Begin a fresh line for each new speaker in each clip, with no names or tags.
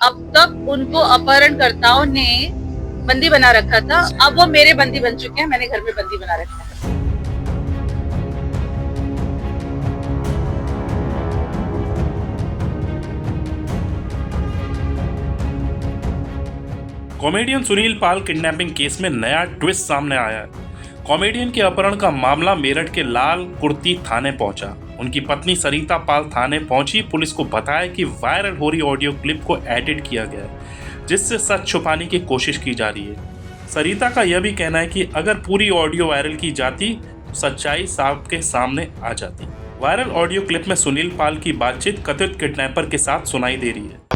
अब तक उनको अपहरणकर्ताओं ने बंदी बना रखा था, अब वो मेरे बंदी बन चुके हैं, मैंने घर में बंदी बना रखा है।
कॉमेडियन सुनील पाल किडनैपिंग केस में नया ट्विस्ट सामने आया है। कॉमेडियन के अपहरण का मामला मेरठ के लाल कुर्ती थाने पहुंचा। उनकी पत्नी सरिता पाल थाने पहुंची, पुलिस को बताया कि वायरल हो रही ऑडियो क्लिप को एडिट किया गया है, जिससे सच छुपाने की कोशिश की जा रही है। सरिता का यह भी कहना है कि अगर पूरी ऑडियो वायरल की जाती तो सच्चाई साफ के सामने आ जाती। वायरल ऑडियो क्लिप में सुनील पाल की बातचीत कथित किडनैपर के साथ सुनाई दे रही है।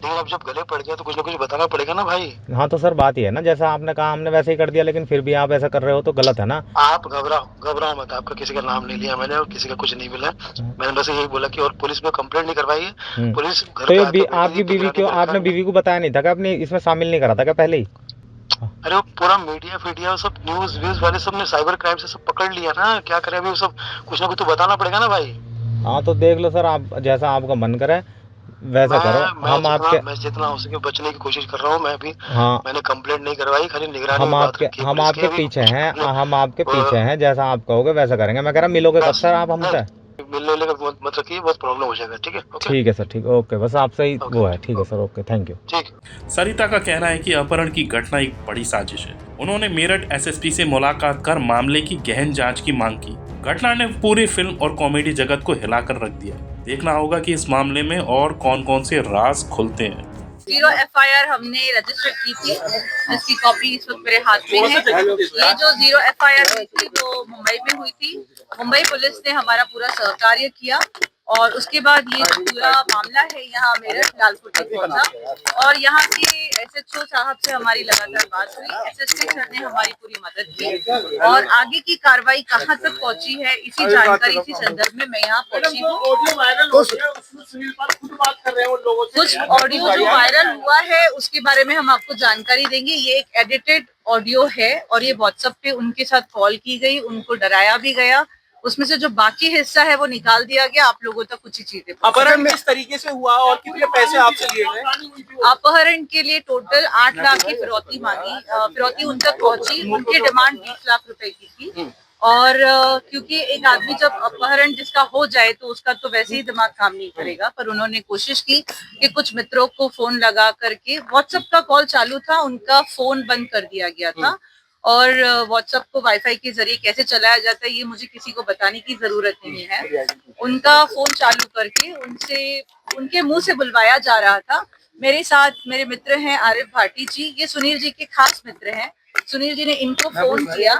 लेकिन अब जब गले पड़ गया तो कुछ ना कुछ बताना पड़ेगा ना भाई।
हाँ तो सर बात ये है ना, जैसा आपने कहा हमने वैसे ही कर दिया, लेकिन फिर भी आप ऐसा कर रहे हो तो गलत है ना।
आप घबराओ मत। आपका किसी का नाम नहीं लिया मैंने और किसी का कुछ नहीं मिला। मैंने बस यही बोला कि और पुलिस में कंप्लेंट नहीं करवाई है। पुलिस घर
तो
पे
ये आपकी बीवी क्यों, आपने बीवी को बताया नहीं था कि आपने इसमें शामिल नहीं करा था क्या पहले ही?
अरे वो पूरा मीडिया फीडिया सब न्यूज व्यूज वाले सब ने साइबर क्राइम से सब पकड़ लिया ना। क्या करें अभी, वो सब कुछ ना कुछ तो बताना पड़ेगा ना भाई।
हाँ तो देख लो सर, आप जैसा आपका मन करे वैसा करो। हम आपके
मैं जितना हो सके बचने की कोशिश कर रहा हूँ। मैं भी
हाँ
मैंने कंप्लेंट नहीं करवाई, खाली निगरानी
हम
में बात
आपके
रखी है
हम
पुलिस
आपके
की।
पीछे हैं, हम आपके पीछे हैं, जैसा आप कहोगे वैसा करेंगे। मैं कह रहा मिलोगे कब सर आप हमसे?
मिलने का मत रखिए, बहुत प्रॉब्लम हो जाएगा। ठीक है
ठीक है सर, ठीक, ओके, बस आपसे ही वो है। ठीक है सर, ओके, थैंक यू।
ठीक।
सरिता का कहना है कि अपहरण की घटना एक बड़ी साजिश है। उन्होंने मेरठ एसएसपी से मुलाकात कर मामले की गहन जांच की मांग की। घटना ने पूरी फिल्म और कॉमेडी जगत को हिलाकर रख दिया। देखना होगा कि इस मामले में और कौन कौन से राज खुलते हैं।
0 FIR हमने रजिस्टर की थी, जिसकी कॉपी इस वक्त मेरे हाथ में है। ये जो 0 FIR हुई थी वो मुंबई में हुई थी। मुंबई पुलिस ने हमारा पूरा सहकार्य किया और उसके बाद ये पूरा मामला है यहाँ मेरठ लालकुटी पहुंचा और यहाँ के SHO साहब से हमारी लगातार बात हुई। SSP सर ने हमारी पूरी मदद की और आगे की कार्रवाई कहाँ तक पहुंची है इसी जानकारी, इसी संदर्भ में मैं यहाँ पहुंची हूँ। कुछ ऑडियो जो वायरल हुआ है उसके बारे में हम आपको जानकारी देंगे। ये एक एडिटेड ऑडियो है और ये व्हाट्सएप पे उनके साथ कॉल की गई, उनको डराया भी गया। उसमें से जो बाकी हिस्सा है वो निकाल दिया गया। आप लोगों तक कुछ ही चीजें।
अपहरण किस तरीके से हुआ और कितने पैसे आपसे लिए गए?
अपहरण के लिए टोटल 8 लाख की फिरौती मांगी। फिरौती उन तक पहुंची, उनकी डिमांड 20 लाख रुपए की थी। और क्योंकि एक आदमी जब अपहरण जिसका हो जाए तो उसका तो वैसे ही दिमाग काम नहीं करेगा, पर उन्होंने कोशिश की कि कुछ मित्रों को फोन लगा करके, व्हाट्सएप का कॉल चालू था, उनका फोन बंद कर दिया गया था और व्हाट्सएप को वाईफाई के जरिए कैसे चलाया जाता है ये मुझे किसी को बताने की जरूरत नहीं है। उनका फोन चालू करके उनसे उनके मुंह से बुलवाया जा रहा था। मेरे साथ मेरे मित्र हैं आरिफ भाटी जी, ये सुनील जी के खास मित्र हैं। सुनील जी ने इनको फोन किया,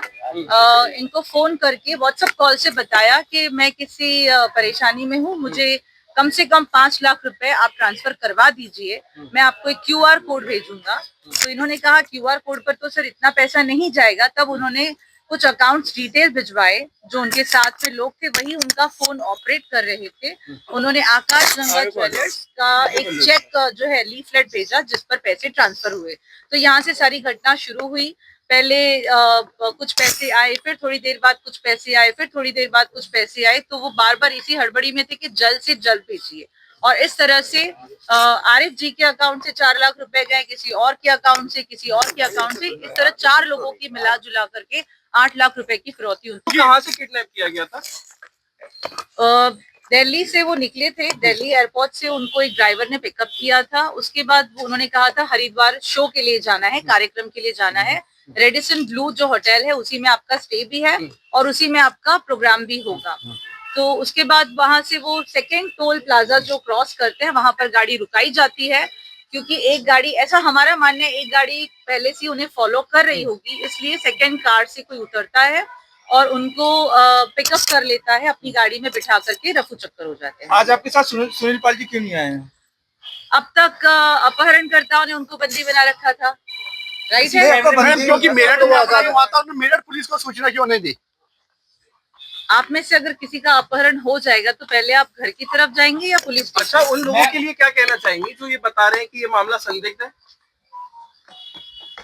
इनको फोन करके व्हाट्सएप कॉल से बताया कि मैं किसी परेशानी में हूँ, मुझे कम से कम 5 लाख रुपए आप ट्रांसफर करवा दीजिए, मैं आपको एक QR कोड भेजूंगा। तो इन्होंने कहा QR कोड पर तो सर इतना पैसा नहीं जाएगा। तब उन्होंने कुछ अकाउंट्स डिटेल भिजवाए, जो उनके साथ में लोग थे वही उनका फोन ऑपरेट कर रहे थे। उन्होंने आकाश गंगा ज्वेलर्स का एक चेक जो है लीफलेट भेजा जिस पर पैसे ट्रांसफर हुए। तो यहाँ से सारी घटना शुरू हुई। पहले कुछ पैसे आए, फिर थोड़ी देर बाद कुछ पैसे आए, फिर थोड़ी देर बाद कुछ पैसे आए। तो वो बार बार इसी हड़बड़ी में थे कि जल्द से जल्द भेजिए और इस तरह से आरिफ जी के अकाउंट से 4 लाख रुपए गए, किसी और के अकाउंट से, किसी और के अकाउंट से, इस तरह 4 लोगों की मिला जुला करके 8 लाख रुपए की फिरौती उनकी।
कहाँ से किडनैप किया गया था?
दिल्ली से वो निकले थे। दिल्ली एयरपोर्ट से उनको एक ड्राइवर ने पिकअप किया था। उसके बाद उन्होंने कहा था हरिद्वार शो के लिए जाना है, कार्यक्रम के लिए जाना है। रेडिसन ब्लू जो होटल है उसी में आपका स्टे भी है और उसी में आपका प्रोग्राम भी होगा। तो उसके बाद वहां से वो सेकेंड टोल प्लाजा जो क्रॉस करते हैं वहां पर गाड़ी रुकाई जाती है, क्योंकि एक गाड़ी, ऐसा हमारा मानना है, एक गाड़ी पहले से उन्हें फॉलो कर रही होगी, इसलिए सेकेंड कार से कोई उतरता है और उनको पिकअप कर लेता है, अपनी गाड़ी में बिठा करके रफू चक्कर हो जाते हैं।
आज आपके साथ सुनील पाल जी क्यों नहीं आए हैं?
अब तक अपहरणकर्ताओं ने उनको बंदी बना रखा था, राइट है?
क्योंकि मेरठ हुआ था, मेरठ पुलिस को सूचना क्यों नहीं दी?
आप में से अगर किसी का अपहरण हो जाएगा तो पहले आप घर की तरफ जाएंगे या पुलिस?
अच्छा, उन लोगों के लिए क्या कहना चाहेंगे जो ये बता रहे हैं कि ये मामला संदिग्ध है?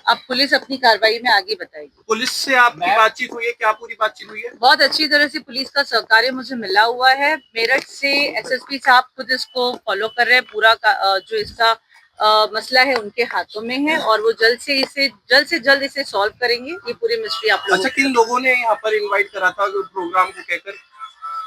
अब पुलिस अपनी कार्रवाई में आगे बताएगी।
पुलिस से आपकी बातचीत हुई है? क्या पूरी बातचीत हुई है?
बहुत अच्छी तरह से पुलिस का सहकार्य मुझे मिला हुआ है। मेरठ से SSP साहब खुद इसको फॉलो कर रहे हैं, पूरा जो इसका मसला है उनके हाथों में है और वो जल्द से जल्द इसे सॉल्व करेंगे। ये पूरी मिस्ट्री आप लोगों
अच्छा, किन लोगों ने यहाँ पर इनवाइट करा था प्रोग्राम को कहकर?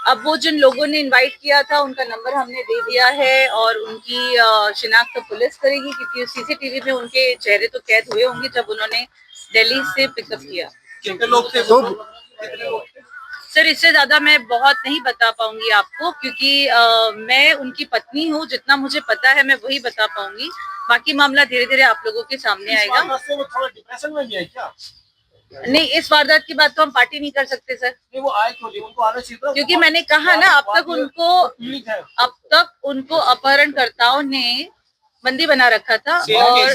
अब वो जिन लोगों ने इनवाइट किया था उनका नंबर हमने दे दिया है और उनकी शिनाख्त तो पुलिस करेगी, क्योंकि सीसीटीवी में उनके चेहरे तो कैद हुए होंगे जब उन्होंने दिल्ली से पिकअप किया।
कितने लोग थे वो? कितने लोग थे?
सर इससे ज्यादा मैं बहुत नहीं बता पाऊंगी आपको, क्योंकि मैं उनकी पत्नी हूँ। जितना मुझे पता है मैं वही बता पाऊंगी, बाकी मामला धीरे धीरे आप लोगों के सामने आएगा।
से वो थोड़ा डिप्रेशन में भी है क्या?
नहीं, इस वारदात की बात तो हम पार्टी नहीं कर सकते सर,
नहीं, वो आए क्यों नहीं? उनको आना चाहिए था।
क्योंकि मैंने कहा ना अब तक उनको अपहरणकर्ताओं ने बंदी बना रखा था और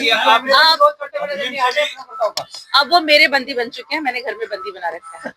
अब वो मेरे बंदी बन चुके हैं। मैंने घर में बंदी बना रखा है।